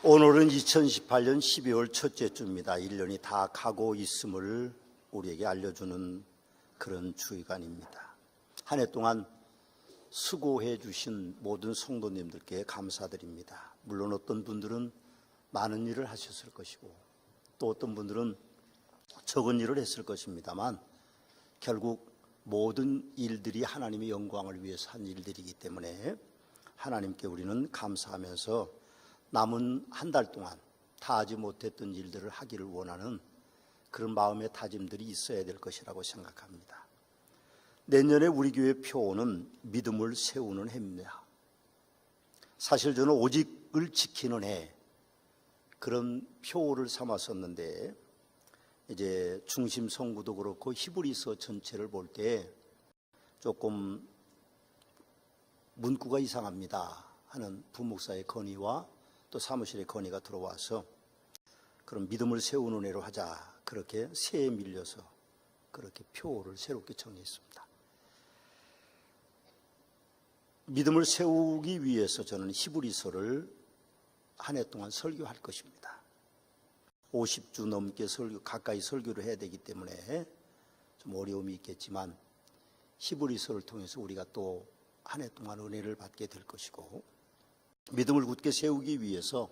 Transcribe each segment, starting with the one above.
오늘은 2018년 12월 첫째 주입니다. 1년이 다 가고 있음을 우리에게 알려주는 그런 주간입니다. 한 해 동안 수고해 주신 모든 성도님들께 감사드립니다. 물론 어떤 분들은 많은 일을 하셨을 것이고 또 어떤 분들은 적은 일을 했을 것입니다만 결국 모든 일들이 하나님의 영광을 위해서 한 일들이기 때문에 하나님께 우리는 감사하면서 남은 한 달 동안 다 하지 못했던 일들을 하기를 원하는 그런 마음의 다짐들이 있어야 될 것이라고 생각합니다. 내년에 우리 교회 표어는 믿음을 세우는 해입니다. 사실 저는 오직을 지키는 해 그런 표어를 삼았었는데 이제 중심 성구도 그렇고 히브리서 전체를 볼 때 조금 문구가 이상합니다 하는 부목사의 건의와 또 사무실의 건의가 들어와서 그럼 믿음을 세우는 해로 하자, 그렇게 새에 밀려서 그렇게 표어를 새롭게 정했습니다. 믿음을 세우기 위해서 저는 히브리서를 한 해 동안 설교할 것입니다. 50주 넘게 가까이 설교를 해야 되기 때문에 좀 어려움이 있겠지만 히브리서를 통해서 우리가 또 한 해 동안 은혜를 받게 될 것이고, 믿음을 굳게 세우기 위해서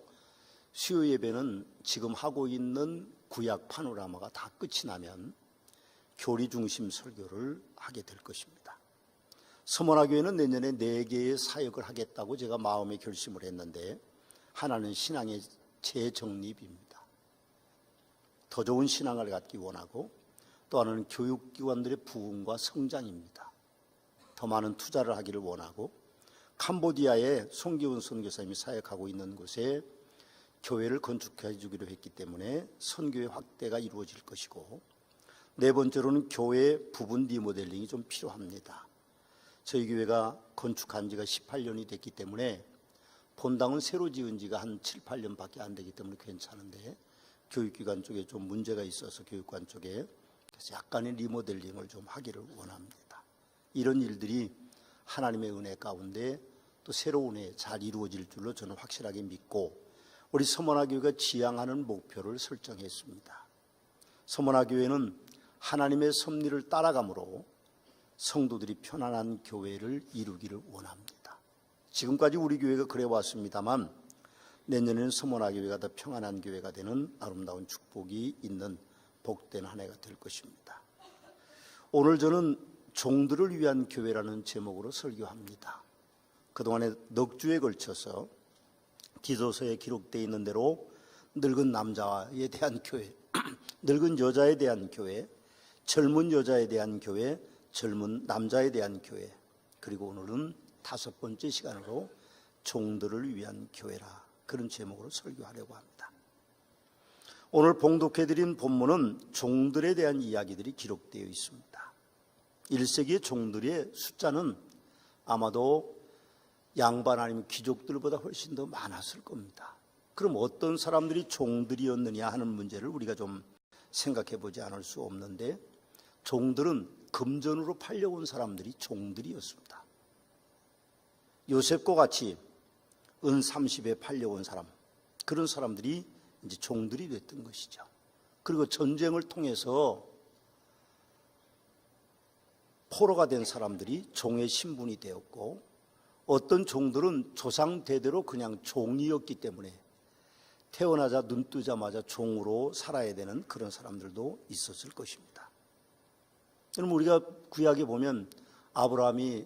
수요 예배는 지금 하고 있는 구약 파노라마가 다 끝이 나면 교리 중심 설교를 하게 될 것입니다. 서머나교회는 내년에 4개의 사역을 하겠다고 제가 마음에 결심을 했는데, 하나는 신앙의 재정립입니다. 더 좋은 신앙을 갖기 원하고, 또 하나는 교육기관들의 부흥과 성장입니다. 더 많은 투자를 하기를 원하고, 캄보디아에 송기훈 선교사님이 사역하고 있는 곳에 교회를 건축해 주기로 했기 때문에 선교의 확대가 이루어질 것이고, 4번째로는 교회 부분 리모델링이 좀 필요합니다. 저희 교회가 건축한 지가 18년이 됐기 때문에 본당은 새로 지은 지가 한 7, 8년밖에 안 되기 때문에 괜찮은데 교육기관 쪽에 좀 문제가 있어서 교육관 쪽에 그래서 약간의 리모델링을 좀 하기를 원합니다. 이런 일들이 하나님의 은혜 가운데 또 새로운 해 잘 이루어질 줄로 저는 확실하게 믿고, 우리 서머나교회가 지향하는 목표를 설정했습니다. 서머나교회는 하나님의 섭리를 따라감으로 성도들이 편안한 교회를 이루기를 원합니다. 지금까지 우리 교회가 그래 왔습니다만 내년에는 서머나교회가 더 평안한 교회가 되는 아름다운 축복이 있는 복된 한 해가 될 것입니다. 오늘 저는 종들을 위한 교회라는 제목으로 설교합니다. 그동안에 넉 주에 걸쳐서 디도서에 기록되어 있는 대로 늙은 남자에 대한 교회, 늙은 여자에 대한 교회, 젊은 여자에 대한 교회, 젊은 남자에 대한 교회, 그리고 오늘은 5번째 시간으로 종들을 위한 교회라, 그런 제목으로 설교하려고 합니다. 오늘 봉독해드린 본문은 종들에 대한 이야기들이 기록되어 있습니다. 1세기의 종들의 숫자는 아마도 양반 아니면 귀족들보다 훨씬 더 많았을 겁니다. 그럼 어떤 사람들이 종들이었느냐 하는 문제를 우리가 좀 생각해 보지 않을 수 없는데, 종들은 금전으로 팔려온 사람들이 종들이었습니다. 요셉과 같이 은 30에 팔려온 사람, 그런 사람들이 이제 종들이 됐던 것이죠. 그리고 전쟁을 통해서 포로가 된 사람들이 종의 신분이 되었고, 어떤 종들은 조상 대대로 그냥 종이었기 때문에 태어나자 눈 뜨자마자 종으로 살아야 되는 그런 사람들도 있었을 것입니다. 그럼 우리가 구약에 보면 아브라함이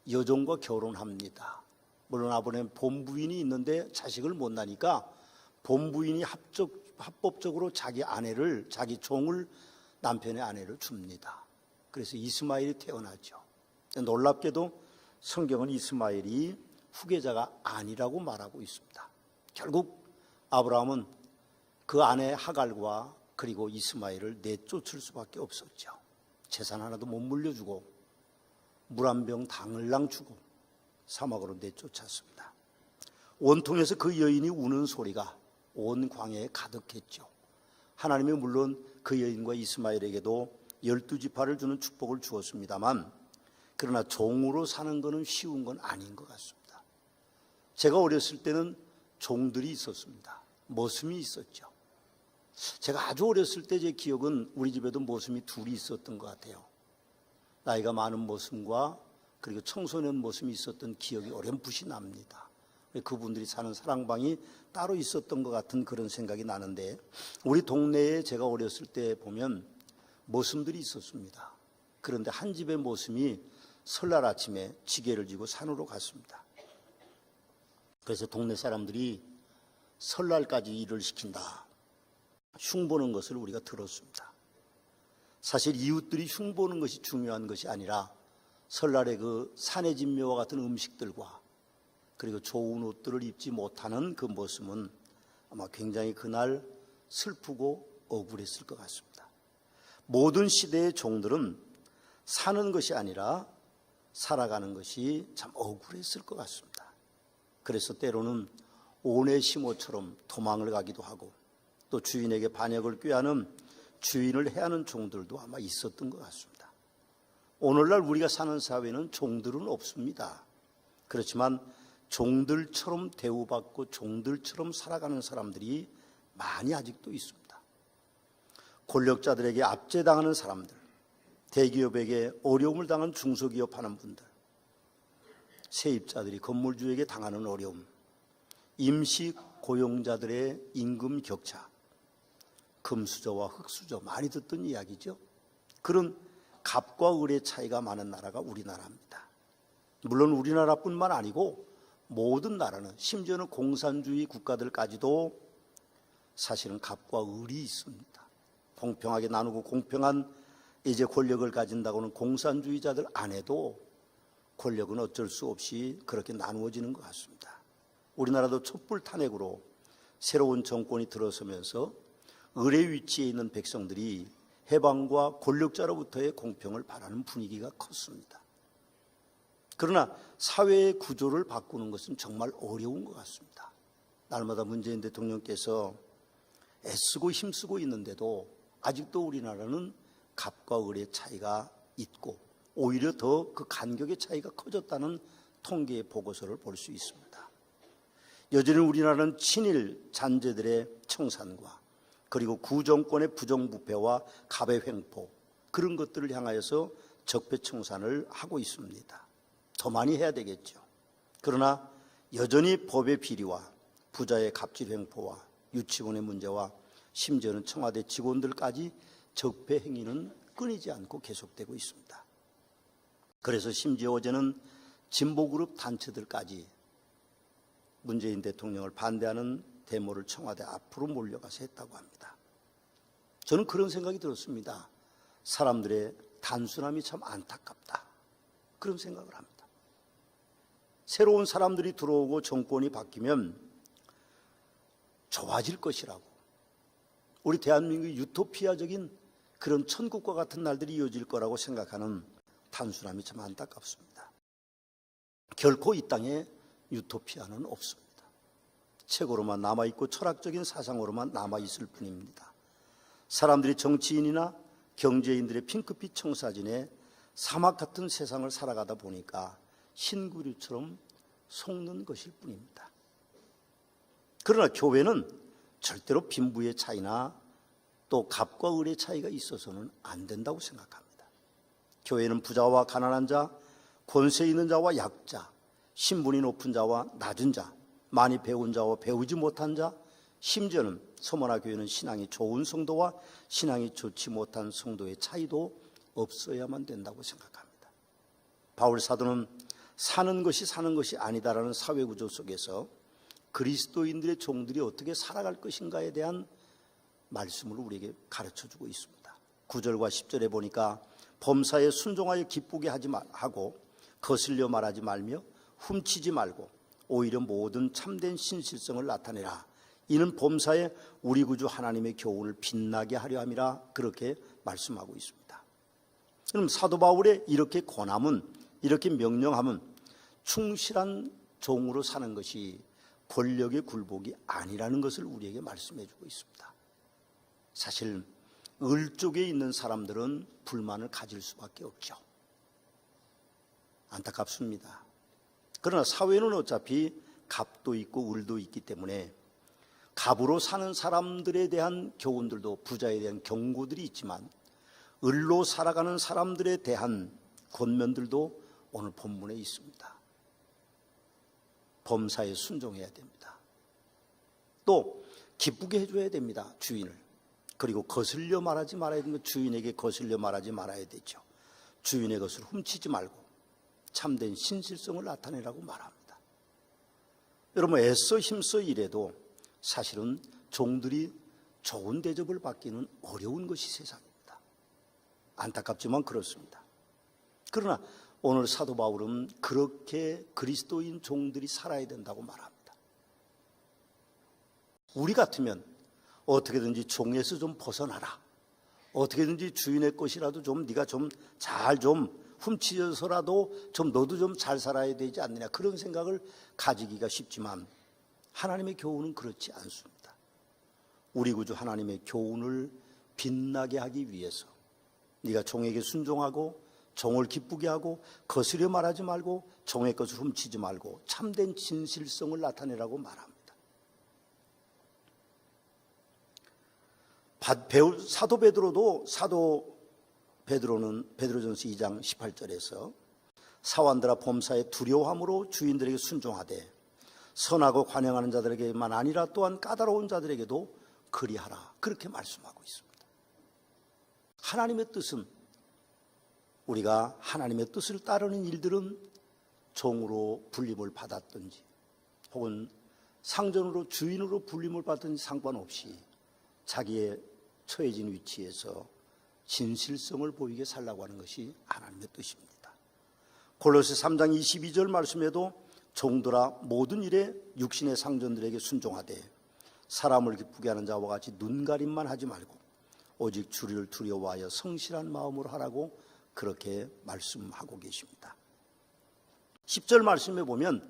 여종과 결혼합니다. 물론 아브라함 본부인이 있는데 자식을 못 낳으니까 본부인이 합법적으로 자기 아내를, 자기 종을, 남편의 아내를 줍니다. 그래서 이스마엘이 태어나죠. 놀랍게도 성경은 이스마엘이 후계자가 아니라고 말하고 있습니다. 결국 아브라함은 그 아내 하갈과 그리고 이스마엘을 내쫓을 수밖에 없었죠. 재산 하나도 못 물려주고 물 한 병 당을랑 주고 사막으로 내쫓았습니다. 원통에서 그 여인이 우는 소리가 온 광야에 가득했죠. 하나님이 물론 그 여인과 이스마엘에게도 12지파를 주는 축복을 주었습니다만, 그러나 종으로 사는 것은 쉬운 건 아닌 것 같습니다. 제가 어렸을 때는 종들이 있었습니다. 머슴이 있었죠. 제가 아주 어렸을 때 제 기억은 우리 집에도 머슴이 둘이 있었던 것 같아요. 나이가 많은 머슴과 그리고 청소년 머슴이 있었던 기억이 어렴풋이 납니다. 그분들이 사는 사랑방이 따로 있었던 것 같은 그런 생각이 나는데, 우리 동네에 제가 어렸을 때 보면 머슴들이 있었습니다. 그런데 한 집의 머슴이 설날 아침에 지게를 지고 산으로 갔습니다. 그래서 동네 사람들이 설날까지 일을 시킨다, 흉보는 것을 우리가 들었습니다. 사실 이웃들이 흉보는 것이 중요한 것이 아니라 설날에 그 산의 진묘와 같은 음식들과 그리고 좋은 옷들을 입지 못하는 그 모습은 아마 굉장히 그날 슬프고 억울했을 것 같습니다. 모든 시대의 종들은 사는 것이 아니라 살아가는 것이 참 억울했을 것 같습니다. 그래서 때로는 오네시모처럼 도망을 가기도 하고, 또 주인에게 반역을 꾀하는 주인을 해하는 종들도 아마 있었던 것 같습니다. 오늘날 우리가 사는 사회는 종들은 없습니다. 그렇지만 종들처럼 대우받고 종들처럼 살아가는 사람들이 많이 아직도 있습니다. 권력자들에게 압제당하는 사람들, 대기업에게 어려움을 당한 중소기업 하는 분들, 세입자들이 건물주에게 당하는 어려움, 임시 고용자들의 임금 격차, 금수저와 흙수저, 많이 듣던 이야기죠. 그런 갑과 을의 차이가 많은 나라가 우리나라입니다. 물론 우리나라뿐만 아니고 모든 나라는, 심지어는 공산주의 국가들까지도 사실은 갑과 을이 있습니다. 공평하게 나누고 공평한 이제 권력을 가진다고는 공산주의자들 안에도 권력은 어쩔 수 없이 그렇게 나누어지는 것 같습니다. 우리나라도 촛불 탄핵으로 새로운 정권이 들어서면서 을의 위치에 있는 백성들이 해방과 권력자로부터의 공평을 바라는 분위기가 컸습니다. 그러나 사회의 구조를 바꾸는 것은 정말 어려운 것 같습니다. 날마다 문재인 대통령께서 애쓰고 힘쓰고 있는데도 아직도 우리나라는 갑과 을의 차이가 있고, 오히려 더 그 간격의 차이가 커졌다는 통계 보고서를 볼 수 있습니다. 여전히 우리나라는 친일 잔재들의 청산과 그리고 구정권의 부정부패와 갑의 횡포, 그런 것들을 향하여서 적폐청산을 하고 있습니다. 더 많이 해야 되겠죠. 그러나 여전히 법의 비리와 부자의 갑질 횡포와 유치원의 문제와 심지어는 청와대 직원들까지 적폐 행위는 끊이지 않고 계속되고 있습니다. 그래서 심지어 어제는 진보그룹 단체들까지 문재인 대통령을 반대하는 데모를 청와대 앞으로 몰려가서 했다고 합니다. 저는 그런 생각이 들었습니다. 사람들의 단순함이 참 안타깝다, 그런 생각을 합니다. 새로운 사람들이 들어오고 정권이 바뀌면 좋아질 것이라고, 우리 대한민국의 유토피아적인 그런 천국과 같은 날들이 이어질 거라고 생각하는 단순함이 참 안타깝습니다. 결코 이 땅에 유토피아는 없습니다. 책으로만 남아있고 철학적인 사상으로만 남아있을 뿐입니다. 사람들이 정치인이나 경제인들의 핑크빛 청사진에 사막 같은 세상을 살아가다 보니까 흰구류처럼 속는 것일 뿐입니다. 그러나 교회는 절대로 빈부의 차이나 또 갑과 을의 차이가 있어서는 안 된다고 생각합니다. 교회는 부자와 가난한 자, 권세 있는 자와 약자, 신분이 높은 자와 낮은 자, 많이 배운 자와 배우지 못한 자, 심지어는 서머나 교회는 신앙이 좋은 성도와 신앙이 좋지 못한 성도의 차이도 없어야만 된다고 생각합니다. 바울 사도는 사는 것이 아니다라는 사회구조 속에서 그리스도인들의 종들이 어떻게 살아갈 것인가에 대한 말씀을 우리에게 가르쳐주고 있습니다. 9절과 10절에 보니까 범사에 순종하여 기쁘게 하고 거슬려 말하지 말며 훔치지 말고 오히려 모든 참된 신실성을 나타내라. 이는 범사에 우리 구주 하나님의 교훈을 빛나게 하려 함이라, 그렇게 말씀하고 있습니다. 그럼 사도 바울의 이렇게 권함은, 이렇게 명령함은 충실한 종으로 사는 것이 권력의 굴복이 아니라는 것을 우리에게 말씀해 주고 있습니다. 사실 을 쪽에 있는 사람들은 불만을 가질 수밖에 없죠. 안타깝습니다. 그러나 사회는 어차피 갑도 있고 을도 있기 때문에 갑으로 사는 사람들에 대한 교훈들도, 부자에 대한 경고들이 있지만 을로 살아가는 사람들에 대한 권면들도 오늘 본문에 있습니다. 범사에 순종해야 됩니다. 또 기쁘게 해줘야 됩니다. 주인을. 그리고 거슬려 말하지 말아야 됩니다. 주인에게 거슬려 말하지 말아야 되죠. 주인의 것을 훔치지 말고 참된 신실성을 나타내라고 말합니다. 여러분, 애써 힘써 일해도 사실은 종들이 좋은 대접을 받기는 어려운 것이 세상입니다. 안타깝지만 그렇습니다. 그러나 오늘 사도 바울은 그렇게 그리스도인 종들이 살아야 된다고 말합니다. 우리 같으면 어떻게든지 종에서 좀 벗어나라, 어떻게든지 주인의 것이라도 좀 네가 좀 잘 좀 훔치서라도 좀 너도 좀 잘 살아야 되지 않느냐, 그런 생각을 가지기가 쉽지만 하나님의 교훈은 그렇지 않습니다. 우리 구주 하나님의 교훈을 빛나게 하기 위해서 네가 종에게 순종하고 종을 기쁘게 하고 거스려 말하지 말고 종의 것을 훔치지 말고 참된 진실성을 나타내라고 말합니다. 사도 베드로는 베드로전서 2장 18절에서 사환들아 범사에 두려워함으로 주인들에게 순종하되 선하고 관영하는 자들에게만 아니라 또한 까다로운 자들에게도 그리하라, 그렇게 말씀하고 있습니다. 하나님의 뜻은, 우리가 하나님의 뜻을 따르는 일들은 종으로 불림을 받았든지 혹은 상전으로 주인으로 불림을 받든지 상관없이 자기의 처해진 위치에서 진실성을 보이게 살라고 하는 것이 하나님의 뜻입니다. 골로새 3장 22절 말씀에도 종들아 모든 일에 육신의 상전들에게 순종하되 사람을 기쁘게 하는 자와 같이 눈가림만 하지 말고 오직 주를 두려워하여 성실한 마음으로 하라고 그렇게 말씀하고 계십니다. 10절 말씀에 보면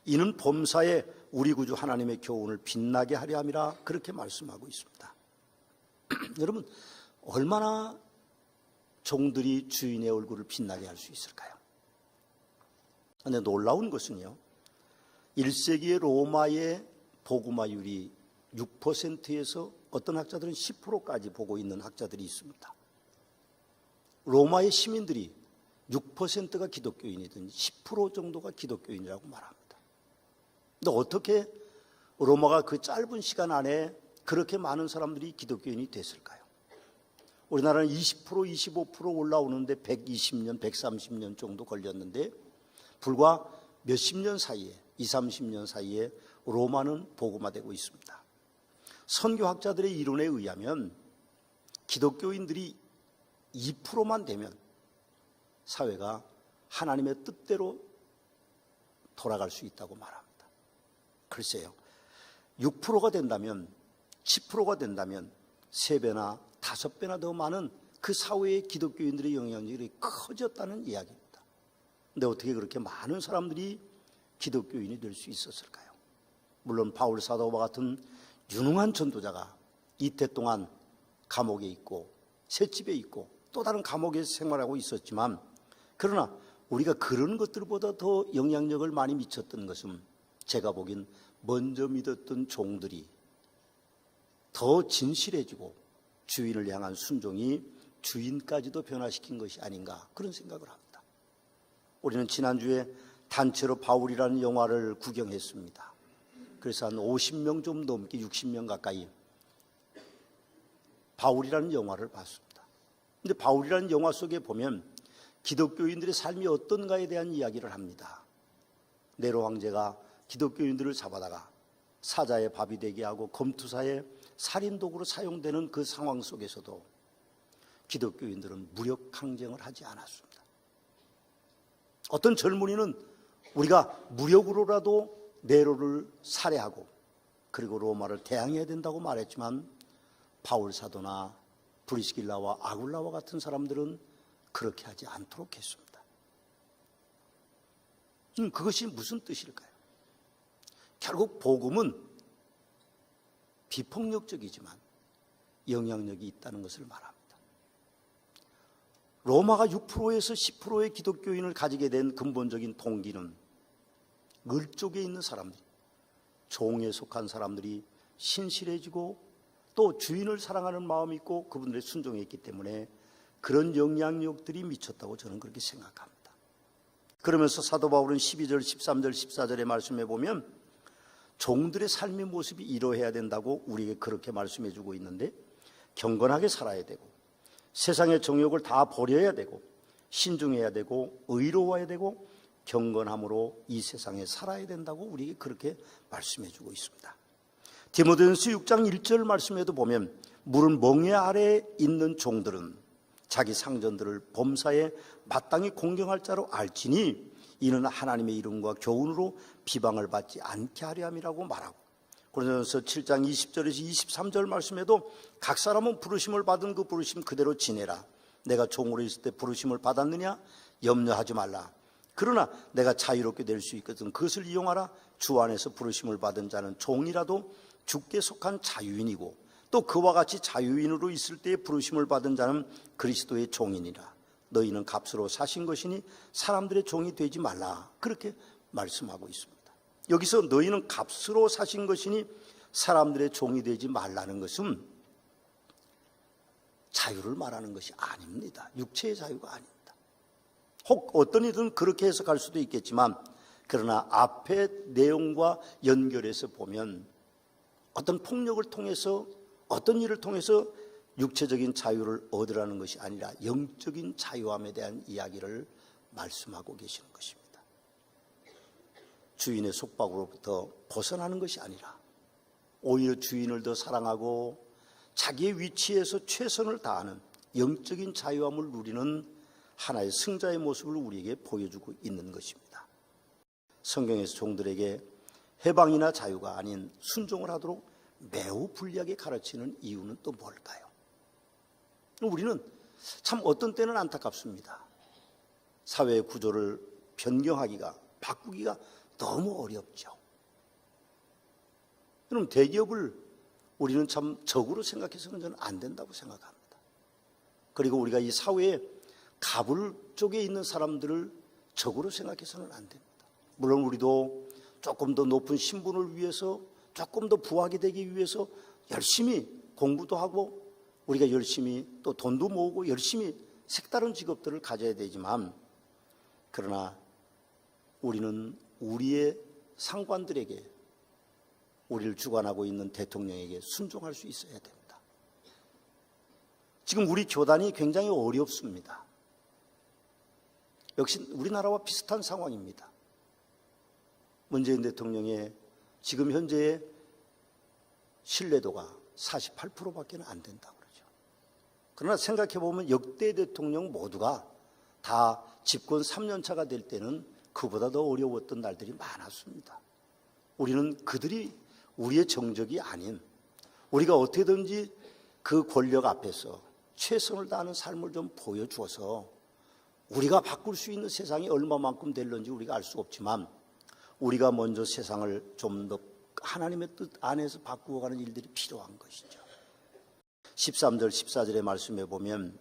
이는 범사에 우리 구주 하나님의 교훈을 빛나게 하려 함이라, 그렇게 말씀하고 있습니다. 여러분, 얼마나 종들이 주인의 얼굴을 빛나게 할 수 있을까요? 그런데 놀라운 것은요, 1세기의 로마의 복음화율이 6%에서 어떤 학자들은 10%까지 보고 있는 학자들이 있습니다. 로마의 시민들이 6%가 기독교인이든 10% 정도가 기독교인이라고 말합니다. 근데 어떻게 로마가 그 짧은 시간 안에 그렇게 많은 사람들이 기독교인이 됐을까요? 우리나라는 20%, 25% 올라오는데 120년, 130년 정도 걸렸는데 불과 몇십 년 사이에, 20, 30년 사이에 로마는 복음화되고 있습니다. 선교학자들의 이론에 의하면 기독교인들이 2%만 되면 사회가 하나님의 뜻대로 돌아갈 수 있다고 말합니다. 글쎄요, 6%가 된다면, 10%가 된다면 3배나 5배나 더 많은 그 사회의 기독교인들의 영향력이 커졌다는 이야기입니다. 근데 어떻게 그렇게 많은 사람들이 기독교인이 될 수 있었을까요? 물론 바울 사도와 같은 유능한 전도자가 이태 동안 감옥에 있고 셋집에 있고 또 다른 감옥에서 생활하고 있었지만, 그러나 우리가 그런 것들보다 더 영향력을 많이 미쳤던 것은 제가 보기엔 먼저 믿었던 종들이 더 진실해지고 주인을 향한 순종이 주인까지도 변화시킨 것이 아닌가, 그런 생각을 합니다. 우리는 지난주에 단체로 바울이라는 영화를 구경했습니다. 그래서 한 50명 좀 넘게 60명 가까이 바울이라는 영화를 봤습니다. 근데 바울이라는 영화 속에 보면 기독교인들의 삶이 어떤가에 대한 이야기를 합니다. 네로 황제가 기독교인들을 잡아다가 사자의 밥이 되게 하고 검투사의 살인도구로 사용되는 그 상황 속에서도 기독교인들은 무력 항쟁을 하지 않았습니다. 어떤 젊은이는 우리가 무력으로라도 네로를 살해하고 그리고 로마를 대항해야 된다고 말했지만 바울 사도나 브리스길라와 아굴라와 같은 사람들은 그렇게 하지 않도록 했습니다. 그것이 무슨 뜻일까요? 결국 복음은 비폭력적이지만 영향력이 있다는 것을 말합니다. 로마가 6%에서 10%의 기독교인을 가지게 된 근본적인 동기는 을 쪽에 있는 사람들, 종에 속한 사람들이 신실해지고 또 주인을 사랑하는 마음이 있고 그분들의 순종이 있기 때문에 그런 영향력들이 미쳤다고 저는 그렇게 생각합니다. 그러면서 사도 바울은 12절, 13절, 14절의 말씀에 보면 종들의 삶의 모습이 이러해야 된다고 우리에게 그렇게 말씀해 주고 있는데, 경건하게 살아야 되고 세상의 정욕을 다 버려야 되고 신중해야 되고 의로워야 되고 경건함으로 이 세상에 살아야 된다고 우리에게 그렇게 말씀해 주고 있습니다. 디모데전서 6장 1절 말씀에도 보면 물은 멍에 아래에 있는 종들은 자기 상전들을 범사에 마땅히 공경할 자로 알지니 이는 하나님의 이름과 교훈으로 비방을 받지 않게 하려 함이라고 말하고, 고린도전서 7장 20절에서 23절 말씀에도 각 사람은 부르심을 받은 그 부르심 그대로 지내라. 내가 종으로 있을 때 부르심을 받았느냐? 염려하지 말라. 그러나 내가 자유롭게 될 수 있거든 그것을 이용하라. 주 안에서 부르심을 받은 자는 종이라도 주께 속한 자유인이고 또 그와 같이 자유인으로 있을 때에 부르심을 받은 자는 그리스도의 종이니라. 너희는 값으로 사신 것이니 사람들의 종이 되지 말라. 그렇게 말씀하고 있습니다. 여기서 너희는 값으로 사신 것이니 사람들의 종이 되지 말라는 것은 자유를 말하는 것이 아닙니다. 육체의 자유가 아닙니다. 혹 어떤 이들은 그렇게 해석할 수도 있겠지만, 그러나 앞의 내용과 연결해서 보면 어떤 폭력을 통해서 어떤 일을 통해서 육체적인 자유를 얻으라는 것이 아니라 영적인 자유함에 대한 이야기를 말씀하고 계시는 것입니다. 주인의 속박으로부터 벗어나는 것이 아니라 오히려 주인을 더 사랑하고 자기의 위치에서 최선을 다하는 영적인 자유함을 누리는 하나의 승자의 모습을 우리에게 보여주고 있는 것입니다. 성경에서 종들에게 해방이나 자유가 아닌 순종을 하도록 매우 불리하게 가르치는 이유는 또 뭘까요? 우리는 참 어떤 때는 안타깝습니다. 사회의 구조를 변경하기가, 바꾸기가 너무 어렵죠. 그럼 대기업을 우리는 참 적으로 생각해서는 저는 안 된다고 생각합니다. 그리고 우리가 이 사회에 가불 쪽에 있는 사람들을 적으로 생각해서는 안 됩니다. 물론 우리도 조금 더 높은 신분을 위해서, 조금 더 부하게 되기 위해서 열심히 공부도 하고 우리가 열심히 또 돈도 모으고 열심히 색다른 직업들을 가져야 되지만, 그러나 우리는 우리의 상관들에게, 우리를 주관하고 있는 대통령에게 순종할 수 있어야 됩니다. 지금 우리 교단이 굉장히 어렵습니다. 역시 우리나라와 비슷한 상황입니다. 문재인 대통령의 지금 현재의 신뢰도가 48%밖에 안 된다고 그러죠. 그러나 생각해보면 역대 대통령 모두가 다 집권 3년차가 될 때는 그보다 더 어려웠던 날들이 많았습니다. 우리는 그들이 우리의 정적이 아닌, 우리가 어떻게든지 그 권력 앞에서 최선을 다하는 삶을 좀 보여주어서 우리가 바꿀 수 있는 세상이 얼마만큼 될런지 우리가 알 수 없지만, 우리가 먼저 세상을 좀 더 하나님의 뜻 안에서 바꾸어가는 일들이 필요한 것이죠. 13절 14절의 말씀에 보면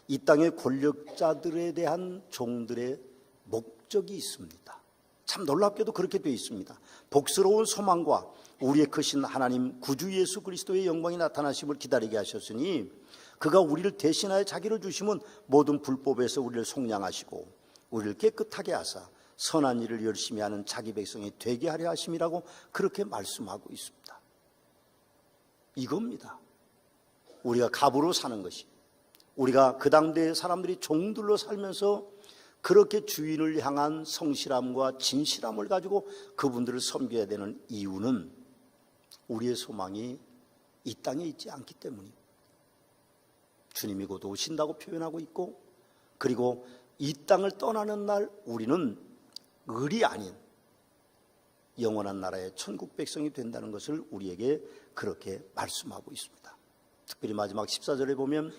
이 땅의 권력자들에 대한 종들의 목적이 있습니다. 참 놀랍게도 그렇게 되어 있습니다. 복스러운 소망과 우리의 크신 하나님 구주 예수 그리스도의 영광이 나타나심을 기다리게 하셨으니 그가 우리를 대신하여 자기를 주심은 모든 불법에서 우리를 속량하시고 우리를 깨끗하게 하사 선한 일을 열심히 하는 자기 백성이 되게 하려 하심이라고 그렇게 말씀하고 있습니다. 이겁니다. 우리가 갑으로 사는 것이, 우리가 그 당대의 사람들이 종들로 살면서 그렇게 주인을 향한 성실함과 진실함을 가지고 그분들을 섬겨야 되는 이유는 우리의 소망이 이 땅에 있지 않기 때문입니다. 주님이 곧 오신다고 표현하고 있고, 그리고 이 땅을 떠나는 날 우리는 을이 아닌 영원한 나라의 천국 백성이 된다는 것을 우리에게 그렇게 말씀하고 있습니다. 특별히 마지막 14절에 보면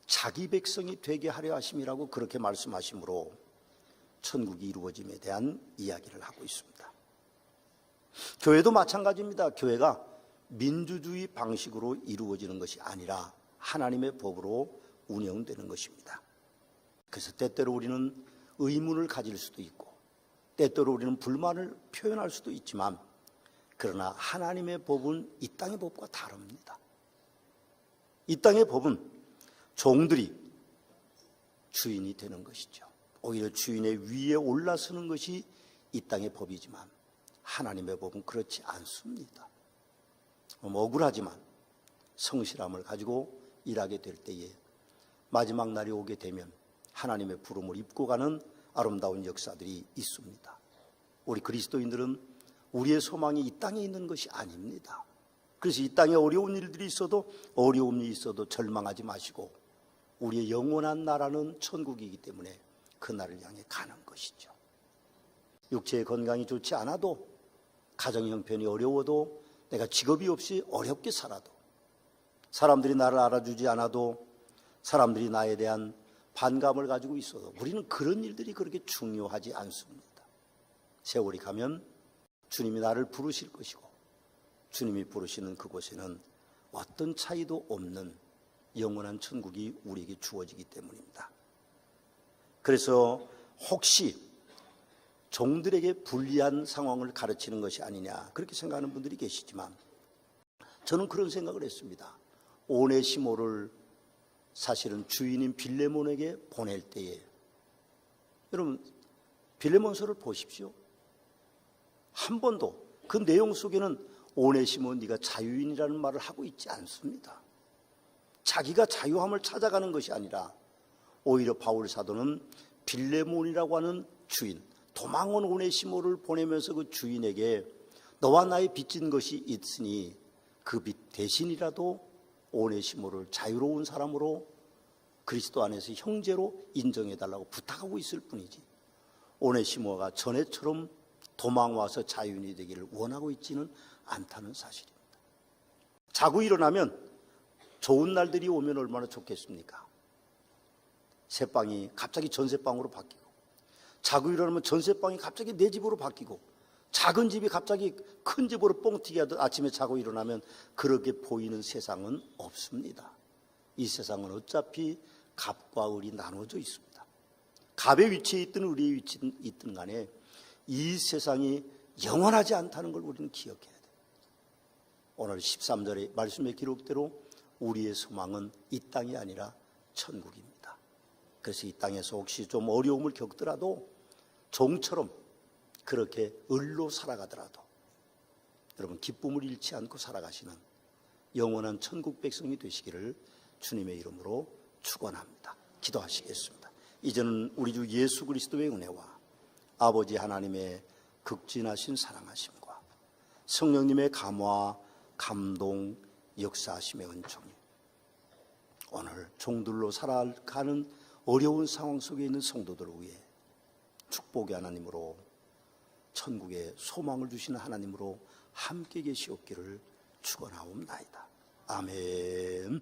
자기 백성이 되게 하려 하심이라고 그렇게 말씀하심으로 천국이 이루어짐에 대한 이야기를 하고 있습니다. 교회도 마찬가지입니다. 교회가 민주주의 방식으로 이루어지는 것이 아니라 하나님의 법으로 운영되는 것입니다. 그래서 때때로 우리는 의문을 가질 수도 있고 때때로 우리는 불만을 표현할 수도 있지만, 그러나 하나님의 법은 이 땅의 법과 다릅니다. 이 땅의 법은 종들이 주인이 되는 것이죠. 오히려 주인의 위에 올라서는 것이 이 땅의 법이지만 하나님의 법은 그렇지 않습니다. 억울하지만 성실함을 가지고 일하게 될 때에 마지막 날이 오게 되면 하나님의 부름을 입고 가는 아름다운 역사들이 있습니다. 우리 그리스도인들은 우리의 소망이 이 땅에 있는 것이 아닙니다. 그래서 이 땅에 어려운 일들이 있어도 어려움이 있어도 절망하지 마시고 우리의 영원한 나라는 천국이기 때문에 그 나라를 향해 가는 것이죠. 육체의 건강이 좋지 않아도 가정 형편이 어려워도 내가 직업이 없이 어렵게 살아도 사람들이 나를 알아주지 않아도 사람들이 나에 대한 반감을 가지고 있어도 우리는 그런 일들이 그렇게 중요하지 않습니다. 세월이 가면 주님이 나를 부르실 것이고 주님이 부르시는 그곳에는 어떤 차이도 없는 영원한 천국이 우리에게 주어지기 때문입니다. 그래서 혹시 종들에게 불리한 상황을 가르치는 것이 아니냐 그렇게 생각하는 분들이 계시지만 저는 그런 생각을 했습니다. 오네시모를 사실은 주인인 빌레몬에게 보낼 때에 여러분 빌레몬서를 보십시오. 한 번도 그 내용 속에는 오네시모 네가 자유인이라는 말을 하고 있지 않습니다. 자기가 자유함을 찾아가는 것이 아니라 오히려 바울 사도는 빌레몬이라고 하는 주인 도망온 오네시모를 보내면서 그 주인에게 너와 나의 빚진 것이 있으니 그 빚 대신이라도 오네시모를 자유로운 사람으로 그리스도 안에서 형제로 인정해달라고 부탁하고 있을 뿐이지 오네시모가 전에처럼 도망와서 자유인이 되기를 원하고 있지는 않다는 사실입니다. 자고 일어나면 좋은 날들이 오면 얼마나 좋겠습니까? 새방이 갑자기 전세방으로 바뀌고 자고 일어나면 전세방이 갑자기 내 집으로 바뀌고 작은 집이 갑자기 큰 집으로 뻥튀기 하듯 아침에 자고 일어나면 그렇게 보이는 세상은 없습니다. 이 세상은 어차피 갑과 을이 나눠져 있습니다. 갑의 위치에 있든 을의 위치에 있든 간에 이 세상이 영원하지 않다는 걸 우리는 기억해야 돼요. 오늘 13절의 말씀의 기록대로 우리의 소망은 이 땅이 아니라 천국입니다. 그래서 이 땅에서 혹시 좀 어려움을 겪더라도 종처럼 그렇게 을로 살아가더라도 여러분 기쁨을 잃지 않고 살아가시는 영원한 천국 백성이 되시기를 주님의 이름으로 축원합니다. 기도하시겠습니다. 이제는 우리 주 예수 그리스도의 은혜와 아버지 하나님의 극진하신 사랑하심과 성령님의 감화, 감동, 역사하심의 은총이 오늘 종들로 살아가는 어려운 상황 속에 있는 성도들을 위해 축복의 하나님으로 천국에 소망을 주시는 하나님으로 함께 계시옵기를 축원하옵나이다. 아멘.